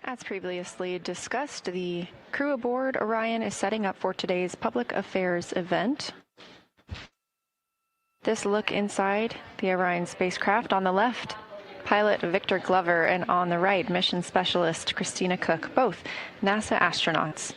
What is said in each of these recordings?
As previously discussed, the crew aboard Orion is setting up for today's public affairs event. This look inside the Orion spacecraft: on the left, pilot Victor Glover, and on the right, mission specialist Christina Cook, both NASA astronauts.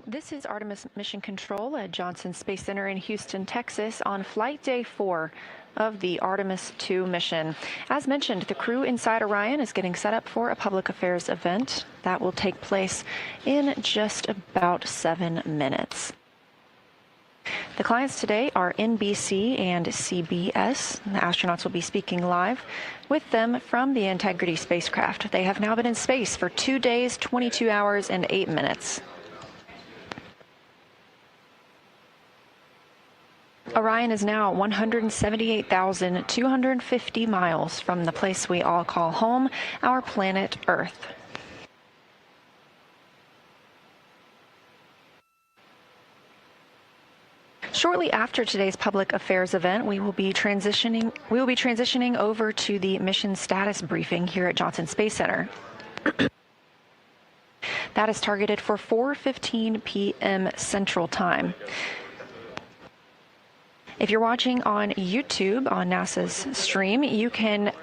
This is Artemis Mission Control at Johnson Space Center in Houston, Texas, on flight day 4 of the Artemis II mission. As mentioned, the crew inside Orion is getting set up for a public affairs event that will take place in just about 7 minutes. The clients today are NBC and CBS. The astronauts will be speaking live with them from the Integrity spacecraft. They have now been in space for 2 days, 22 hours, and 8 minutes. Orion is now 178,250 miles from the place we all call home, our planet Earth. Shortly after today's public affairs event, we will be transitioning over to the mission status briefing here at Johnson Space Center. That is targeted for 4:15 p.m. Central Time. If you're watching on YouTube on NASA's stream, you can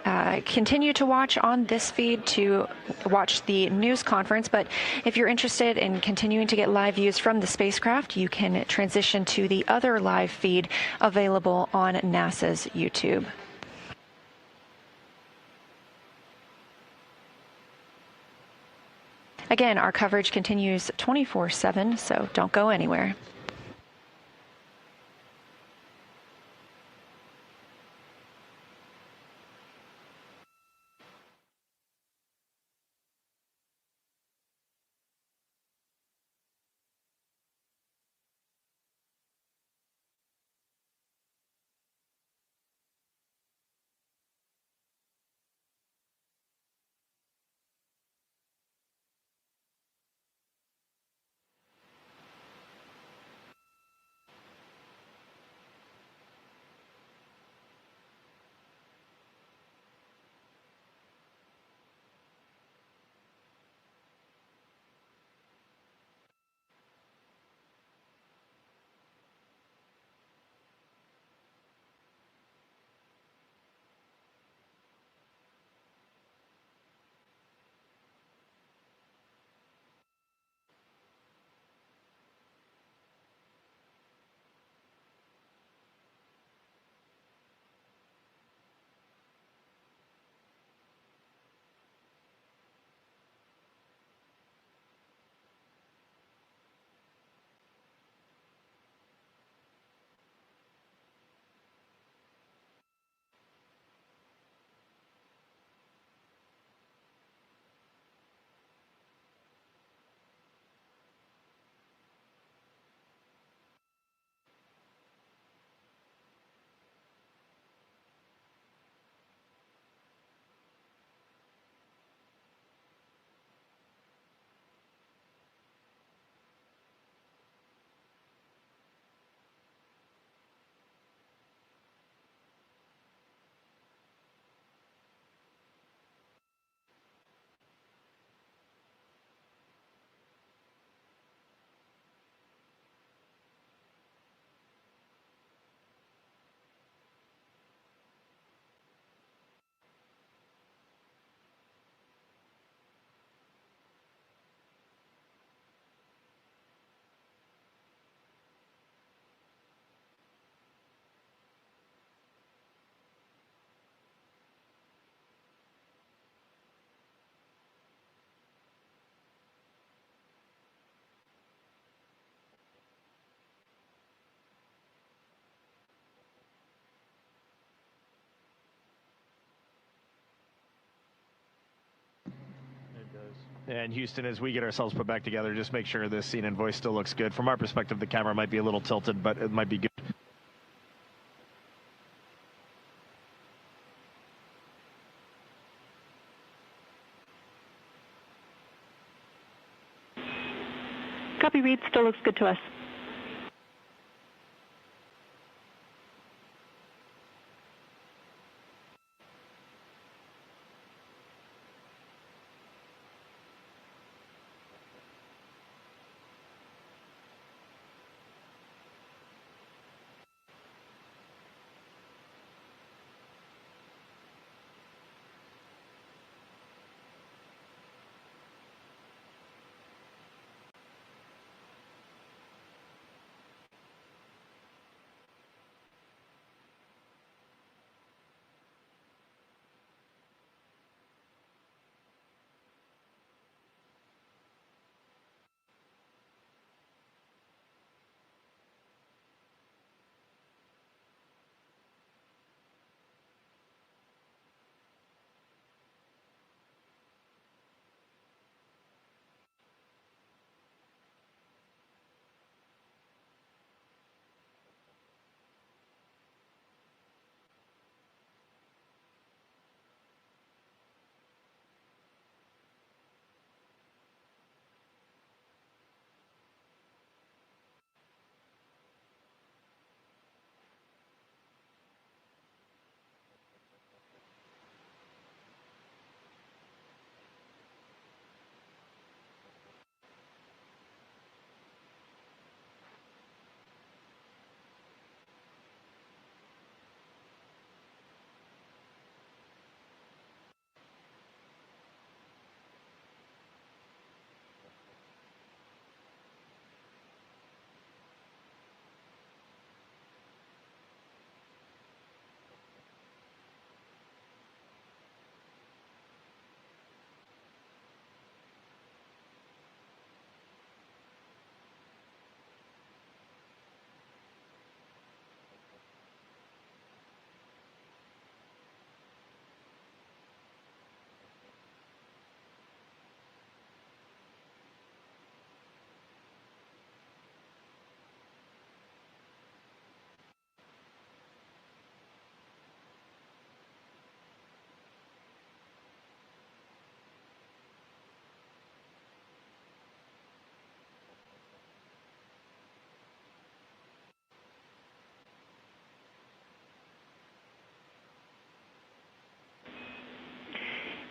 continue to watch on this feed to watch the news conference. But if you're interested in continuing to get live views from the spacecraft, you can transition to the other live feed available on NASA's YouTube. Again, our coverage continues 24/7, so don't go anywhere. And Houston, as we get ourselves put back together, just make sure the scene and voice still looks good. From our perspective, the camera might be a little tilted, but it might be good. Copy, Reed. Still looks good to us.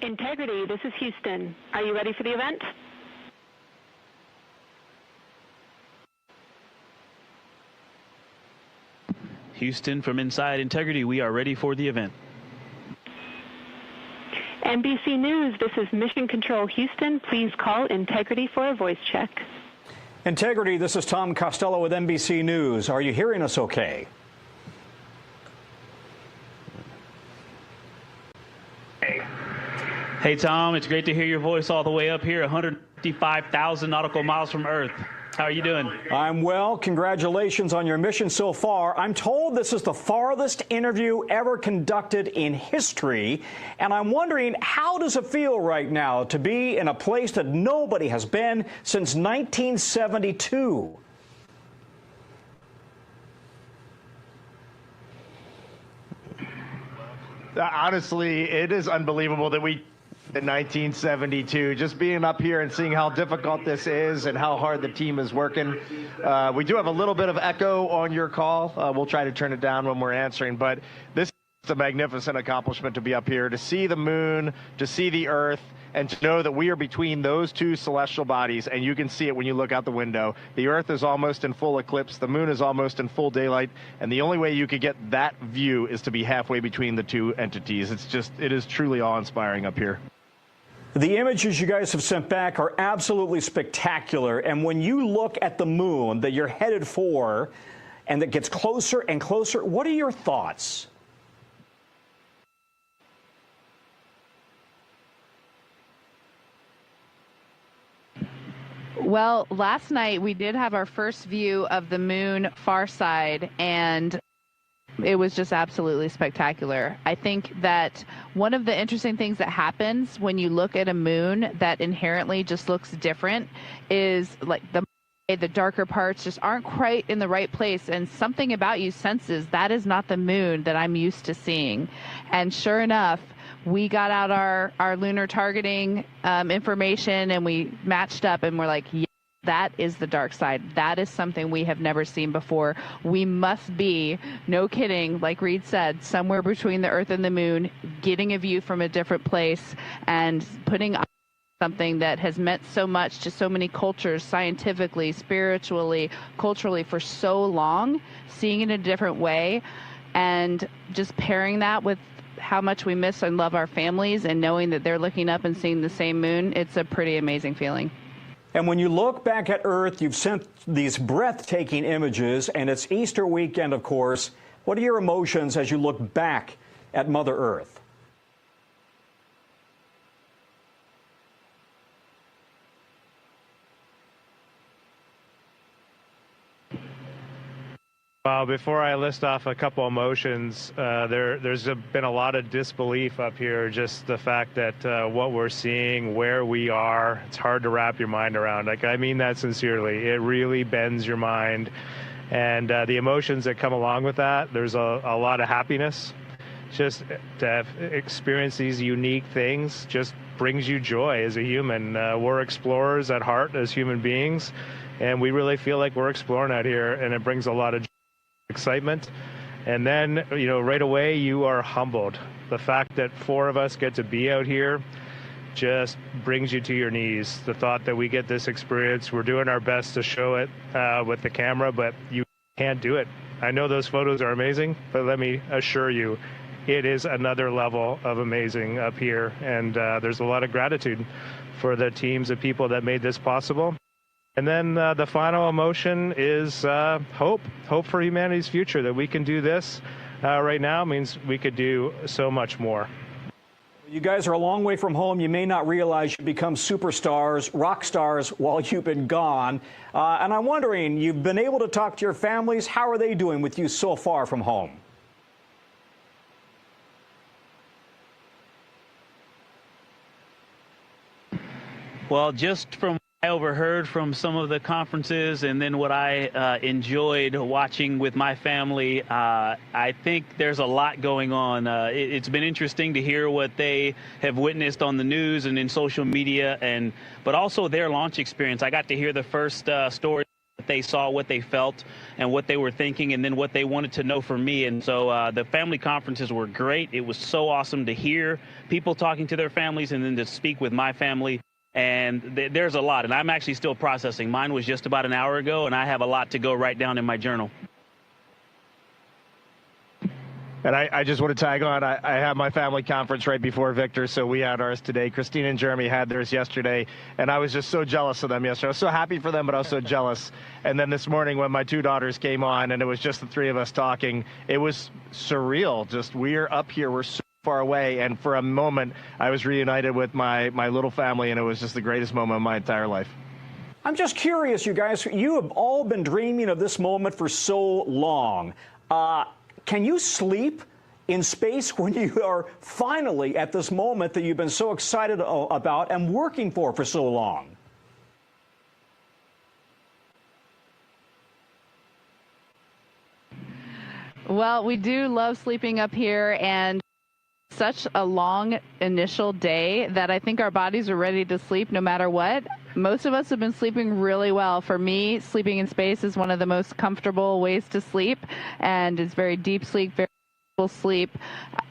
Integrity, this is Houston. Are you ready for the event? Houston, from inside Integrity, we are ready for the event. NBC News, this is Mission Control Houston. Please call Integrity for a voice check. Integrity, this is Tom Costello with NBC News. Are you hearing us okay? Hey, Tom, it's great to hear your voice all the way up here, 155,000 nautical miles from Earth. How are you doing? I'm well. Congratulations on your mission so far. I'm told this is the farthest interview ever conducted in history, and I'm wondering, how does it feel right now to be in a place that nobody has been since 1972? Honestly, it is unbelievable that we in 1972, just being up here and seeing how difficult this is and how hard the team is working. We do have a little bit of echo on your call. We'll try to turn it down when we're answering, but this is a magnificent accomplishment to be up here, to see the moon, to see the Earth, and to know that we are between those two celestial bodies, and you can see it when you look out the window. The Earth is almost in full eclipse, the moon is almost in full daylight, and the only way you could get that view is to be halfway between the two entities. It is truly awe-inspiring up here. The images you guys have sent back are absolutely spectacular, and when you look at the moon that you're headed for and that gets closer and closer, what are your thoughts? Well, last night we did have our first view of the moon far side, and it was just absolutely spectacular. I think that one of the interesting things that happens when you look at a moon that inherently just looks different is like the darker parts just aren't quite in the right place, and something about you senses that is not the moon that I'm used to seeing. And sure enough, we got out our lunar targeting information, and we matched up, and we're like, yeah, that is the dark side. That is something we have never seen before. We must be, no kidding, like Reed said, somewhere between the Earth and the moon, getting a view from a different place and putting up something that has meant so much to so many cultures, scientifically, spiritually, culturally, for so long, seeing it in a different way, and just pairing that with how much we miss and love our families and knowing that they're looking up and seeing the same moon. It's a pretty amazing feeling. And when you look back at Earth, you've sent these breathtaking images, and it's Easter weekend, of course. What are your emotions as you look back at Mother Earth? Well, before I list off a couple emotions, there's been a lot of disbelief up here. Just the fact that what we're seeing, where we are, it's hard to wrap your mind around. Like, I mean that sincerely. It really bends your mind. And the emotions that come along with that, there's a lot of happiness. Just to have experienced these unique things just brings you joy as a human. We're explorers at heart as human beings, and we really feel like we're exploring out here, and it brings a lot of joy, excitement. And then, you know, right away you are humbled. The fact that 4 of us get to be out here just brings you to your knees. The thought that we get this experience, we're doing our best to show it with the camera, but you can't do it. I know those photos are amazing, but let me assure you, it is another level of amazing up here. And there's a lot of gratitude for the teams of people that made this possible. And then the final emotion is hope for humanity's future, that we can do this right now means we could do so much more. You guys are a long way from home. You may not realize you become superstars, rock stars, while you've been gone. And I'm wondering, you've been able to talk to your families. How are they doing with you so far from home? Well, just from what I overheard from some of the conferences and then what I enjoyed watching with my family, I think there's a lot going on. It's been interesting to hear what they have witnessed on the news and in social media, but also their launch experience. I got to hear the first story they saw, what they felt, and what they were thinking, and then what they wanted to know from me. And so the family conferences were great. It was so awesome to hear people talking to their families and then to speak with my family. And there's a lot, and I'm actually still processing. Mine was just about an hour ago, and I have a lot to go write down in my journal. And I just want to tag on. I had my family conference right before Victor, so we had ours today. Christina and Jeremy had theirs yesterday, and I was just so jealous of them yesterday. I was so happy for them, but I was so jealous. And then this morning when my two daughters came on, and it was just the three of us talking, it was surreal. Just we're up here, we're so far away, and for a moment, I was reunited with my little family, and it was just the greatest moment of my entire life. I'm just curious, you guys, you have all been dreaming of this moment for so long. Can you sleep in space when you are finally at this moment that you've been so excited about and working for so long? Well, we do love sleeping up here, and such a long initial day that I think our bodies are ready to sleep no matter what. Most of us have been sleeping really well. For me, sleeping in space is one of the most comfortable ways to sleep, and it's very deep sleep, very full sleep.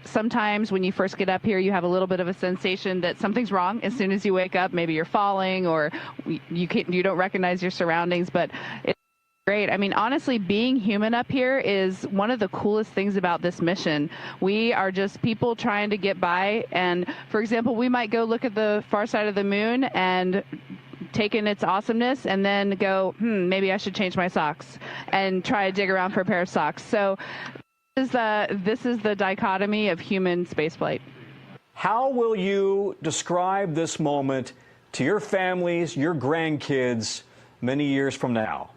Sometimes when you first get up here, you have a little bit of a sensation that something's wrong as soon as you wake up. Maybe you're falling, or you don't recognize your surroundings, but it's great. I mean, honestly, being human up here is one of the coolest things about this mission. We are just people trying to get by. And for example, we might go look at the far side of the moon and take in its awesomeness and then go, maybe I should change my socks and try to dig around for a pair of socks. So this is the dichotomy of human spaceflight. How will you describe this moment to your families, your grandkids, many years from now?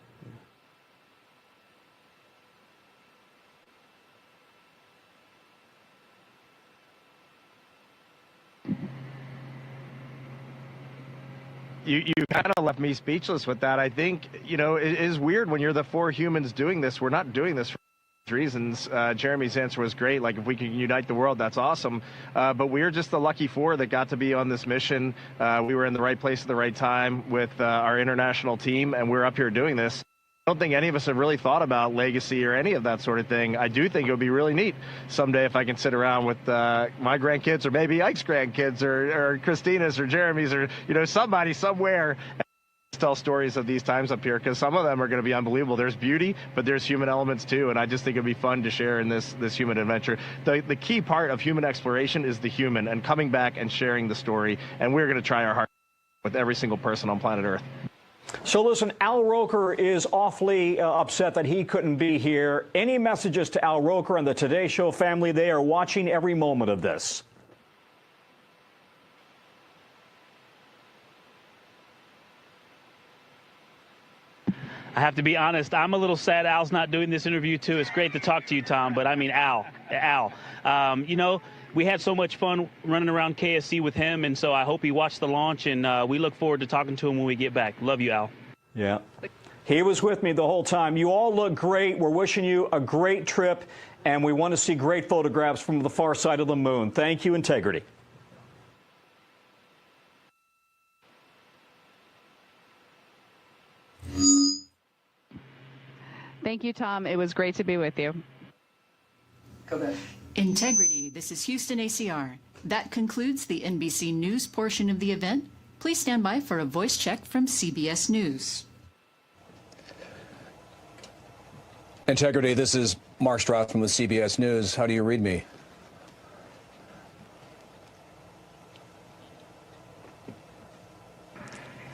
You kind of left me speechless with that. I think, it is weird when you're the four humans doing this. We're not doing this for reasons. Jeremy's answer was great. Like, if we can unite the world, that's awesome. But we're just the lucky four that got to be on this mission. We were in the right place at the right time with our international team, and we're up here doing this. I don't think any of us have really thought about legacy or any of that sort of thing. I do think it would be really neat someday if I can sit around with my grandkids, or maybe Ike's grandkids, or Christina's, or Jeremy's, or somebody somewhere, and tell stories of these times up here, because some of them are going to be unbelievable. There's beauty, but there's human elements too, and I just think it'd be fun to share in this human adventure. The key part of human exploration is the human, and coming back and sharing the story, and we're going to try our hardest with every single person on planet Earth. So listen, Al Roker is awfully upset that he couldn't be here. Any messages to Al Roker and the Today Show family? They are watching every moment of this. I have to be honest, I'm a little sad Al's not doing this interview too. It's great to talk to you, Tom, but I mean, Al, we had so much fun running around KSC with him, and so I hope he watched the launch, and we look forward to talking to him when we get back. Love you, Al. Yeah. He was with me the whole time. You all look great. We're wishing you a great trip, and we want to see great photographs from the far side of the moon. Thank you, Integrity. Thank you, Tom. It was great to be with you. Go back. Integrity, this is Houston ACR. That concludes the NBC News portion of the event. Please stand by for a voice check from CBS News. Integrity, this is Mark Strathman with CBS News. How do you read me?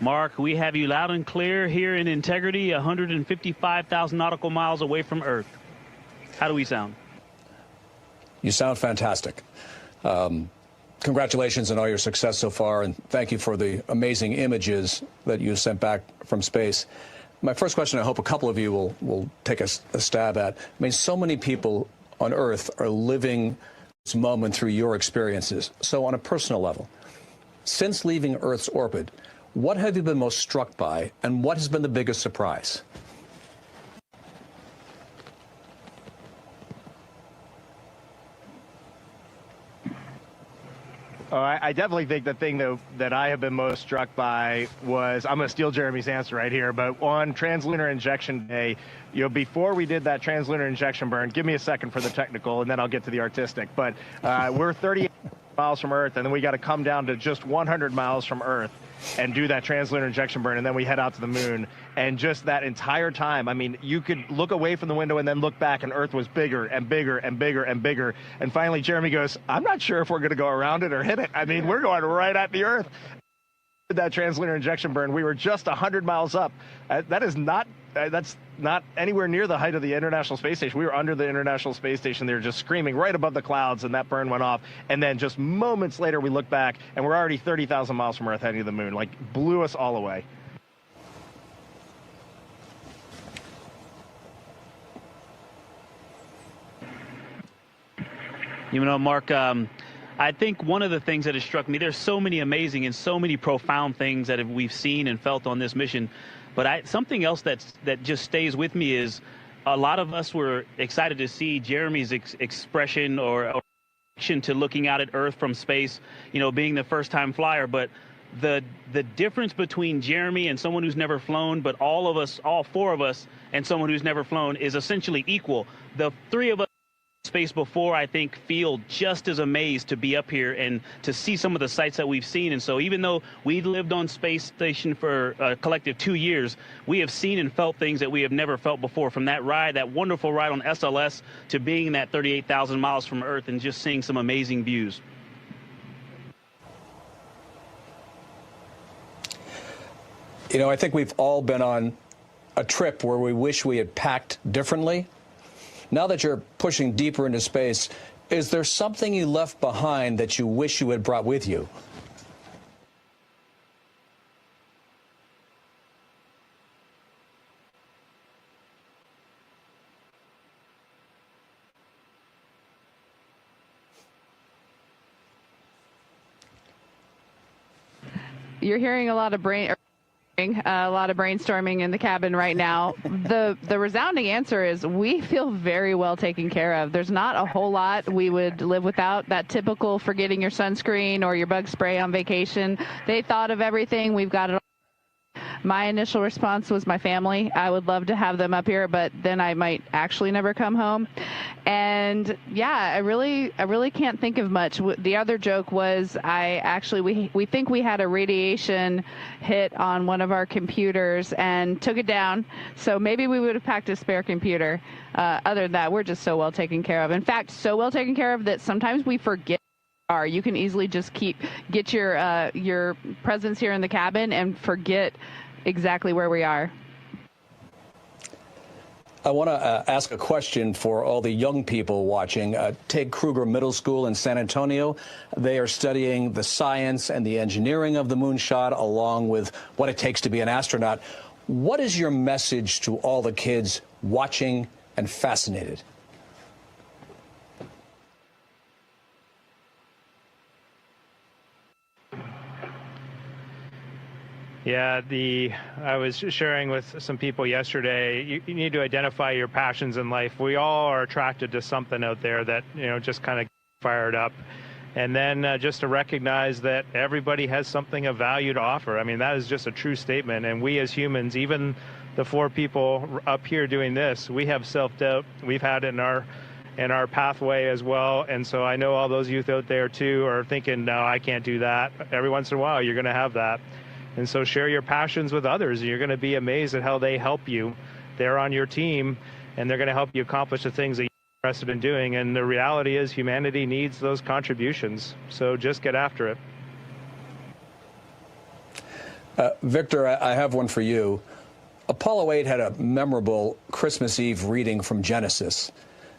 Mark, we have you loud and clear here in Integrity, 155,000 nautical miles away from Earth. How do we sound? You sound fantastic. Congratulations on all your success so far, and thank you for the amazing images that you sent back from space. My first question, I hope a couple of you will take a stab at. I mean, so many people on Earth are living this moment through your experiences. So on a personal level, since leaving Earth's orbit, what have you been most struck by, and what has been the biggest surprise? Oh, I definitely think the thing that I have been most struck by was, I'm going to steal Jeremy's answer right here, but on translunar injection day, before we did that translunar injection burn, give me a second for the technical, and then I'll get to the artistic, but we're 38 miles from Earth, and then we got to come down to just 100 miles from Earth and do that translunar injection burn, and then we head out to the moon. And just that entire time, I mean, you could look away from the window and then look back, and Earth was bigger and bigger and bigger and bigger. And finally, Jeremy goes, I'm not sure if we're going to go around it or hit it. I mean, we're going right at the Earth. That translunar injection burn, we were just 100 miles up. That's not anywhere near the height of the International Space Station. We were under the International Space Station. They were just screaming right above the clouds, and that burn went off. And then just moments later, we look back, and we're already 30,000 miles from Earth heading to the moon. Like, blew us all away. Mark, I think one of the things that has struck me, there's so many amazing and so many profound things that we've seen and felt on this mission. But something else that just stays with me is a lot of us were excited to see Jeremy's expression or reaction to looking out at Earth from space, being the first-time flyer. But the difference between Jeremy and someone who's never flown, but all of us, all four of us, and someone who's never flown is essentially equal. The three of us space before, I think, feel just as amazed to be up here and to see some of the sights that we've seen. And so even though we lived on space station for a collective 2 years, we have seen and felt things that we have never felt before, from that ride, that wonderful ride on SLS, to being that 38,000 miles from Earth and just seeing some amazing views. I think we've all been on a trip where we wish we had packed differently. Now that you're pushing deeper into space, is there something you left behind that you wish you had brought with you? You're hearing a lot of brainstorming in the cabin right now. The resounding answer is we feel very well taken care of. There's not a whole lot we would live without. That typical forgetting your sunscreen or your bug spray on vacation. They thought of everything. We've got it all. My initial response was my family. I would love to have them up here, but then I might actually never come home. And yeah, I really can't think of much. The other joke was we think we had a radiation hit on one of our computers and took it down. So maybe we would have packed a spare computer. Other than that, we're just so well taken care of. In fact, so well taken care of that sometimes we forget. You can easily just get your presence here in the cabin and forget exactly where we are. I want to ask a question for all the young people watching. Take Kruger Middle School in San Antonio. They are studying the science and the engineering of the moonshot, along with what it takes to be an astronaut. What is your message to all the kids watching and fascinated? Yeah, I was sharing with some people yesterday, you need to identify your passions in life. We all are attracted to something out there that, just kind of fired up. And then just to recognize that everybody has something of value to offer. I mean, that is just a true statement. And we as humans, even the four people up here doing this, we have self-doubt. We've had it in our pathway as well. And so I know all those youth out there too are thinking, no, I can't do that. Every once in a while, you're going to have that. And so share your passions with others. You're going to be amazed at how they help you. They're on your team, and they're going to help you accomplish the things that you're interested in doing. And the reality is humanity needs those contributions. So just get after it. Victor, I have one for you. Apollo 8 had a memorable Christmas Eve reading from Genesis.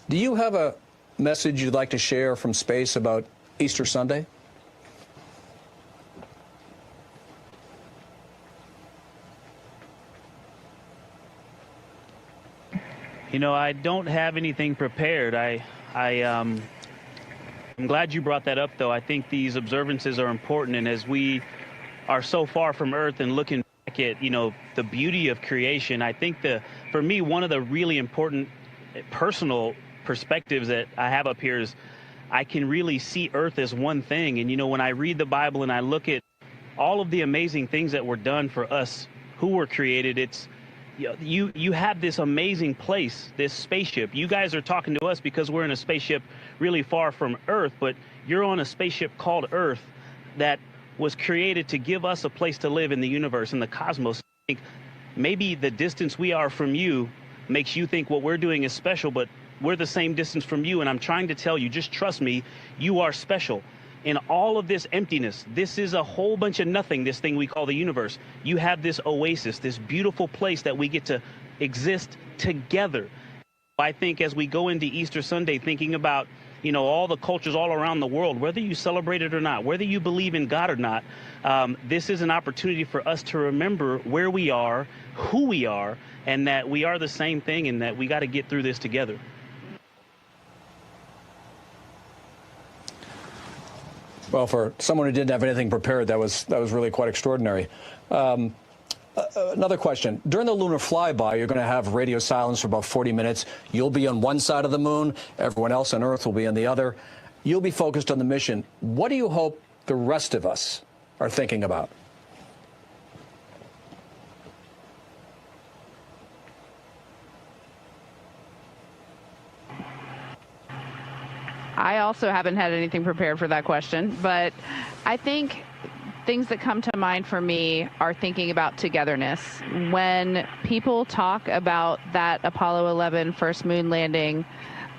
Do you have a message you'd like to share from space about Easter Sunday? I don't have anything prepared. I'm glad you brought that up, though. I think these observances are important, and as we are so far from Earth and looking back at, the beauty of creation, I think for me, one of the really important personal perspectives that I have up here is I can really see Earth as one thing. And, you know, when I read the Bible and I look at all of the amazing things that were done for us who were created, it's, you have this amazing place, this spaceship. You guys are talking to us because we're in a spaceship really far from Earth, but you're on a spaceship called Earth that was created to give us a place to live in the universe, in the cosmos. I think maybe the distance we are from you makes you think what we're doing is special, but we're the same distance from you, and I'm trying to tell you, just trust me, you are special. In all of this emptiness, this is a whole bunch of nothing, this thing we call the universe. You have this oasis, this beautiful place that we get to exist together. I think as we go into Easter Sunday, thinking about, you know, all the cultures all around the world, whether you celebrate it or not, whether you believe in God or not, this is an opportunity for us to remember where we are, who we are, and that we are the same thing, and that we got to get through this together. Well, for someone who didn't have anything prepared, that was really quite extraordinary. Another question. During the lunar flyby, you're going to have radio silence for about 40 minutes. You'll be on one side of the moon. Everyone else on Earth will be on the other. You'll be focused on the mission. What do you hope the rest of us are thinking about? I also haven't had anything prepared for that question, but I think things that come to mind for me are thinking about togetherness. When people talk about that Apollo 11 first moon landing,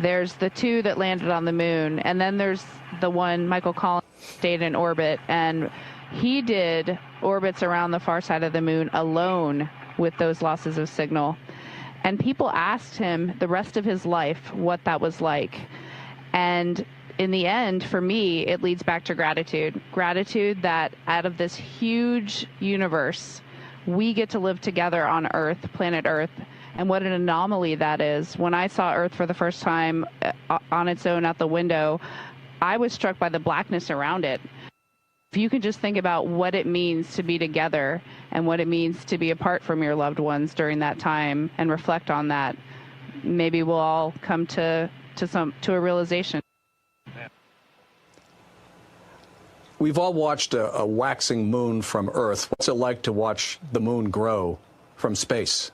there's the two that landed on the moon, and then there's the one, Michael Collins, stayed in orbit, and he did orbits around the far side of the moon alone with those losses of signal. And people asked him the rest of his life what that was like. And in the end, for me, it leads back to gratitude. Gratitude that out of this huge universe, we get to live together on Earth, planet Earth, and what an anomaly that is. When I saw Earth for the first time on its own out the window, I was struck by the blackness around it. If you can just think about what it means to be together and what it means to be apart from your loved ones during that time and reflect on that, maybe we'll all come to a realization. We've all watched a waxing moon from Earth. What's it like to watch the moon grow from space?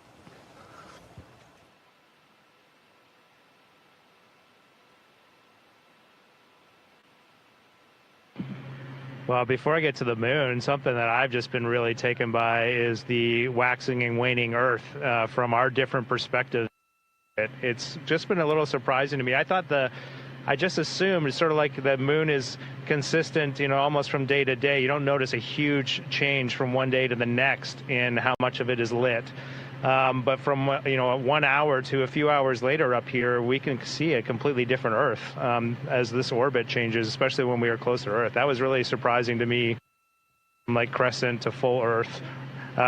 Well, before I get to the moon, something that I've just been really taken by is the waxing and waning Earth from our different perspectives. It's just been a little surprising to me. I just assumed it's sort of like the moon is consistent, you know, almost from day to day. You don't notice a huge change from one day to the next in how much of it is lit. But from, you know, 1 hour to a few hours later up here, we can see a completely different Earth as this orbit changes, especially when we are close to Earth. That was really surprising to me, from like crescent to full Earth.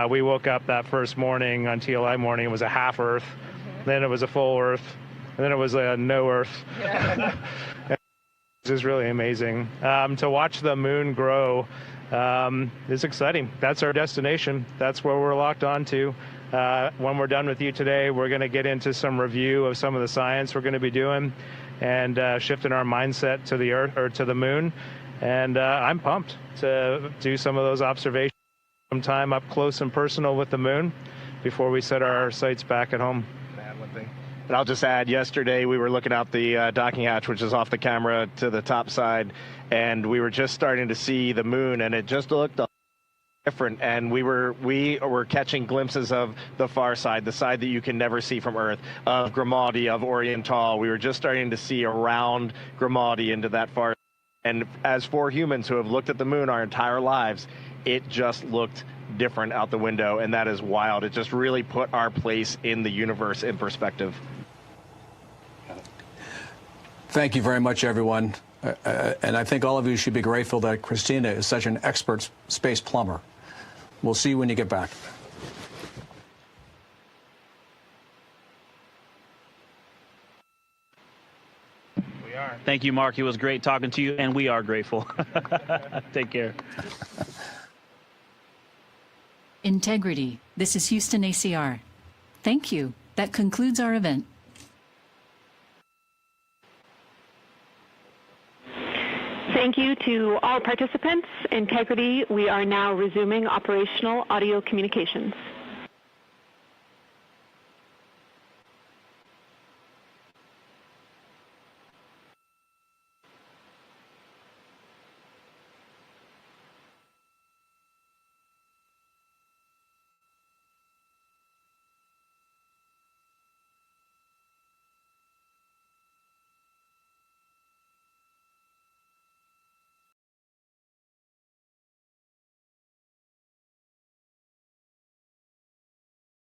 We woke up that first morning on TLI morning, it was a half Earth. Then it was a full Earth, and then it was a no Earth. Yeah. This is really amazing. To watch the moon grow is exciting. That's our destination. That's where we're locked on to. When we're done with you today, we're going to get into some review of some of the science we're going to be doing and shifting our mindset to the Earth or to the moon. And I'm pumped to do some of those observations, some time up close and personal with the moon before we set our sights back at home. And I'll just add, yesterday we were looking out the docking hatch, which is off the camera to the top side, and we were just starting to see the moon, and it just looked different. And we were catching glimpses of the far side, the side that you can never see from Earth, of Grimaldi, of Orion. We were just starting to see around Grimaldi into that far. And as for humans who have looked at the moon our entire lives, it just looked different out the window, and that is wild. It just really put our place in the universe in perspective. Thank you very much, everyone. And I think all of you should be grateful that Christina is such an expert space plumber. We'll see you when you get back. We are. Thank you, Mark. It was great talking to you, and we are grateful. Take care. Integrity. This is Houston ACR. Thank you. That concludes our event. Thank you to all participants. Integrity, we are now resuming operational audio communications.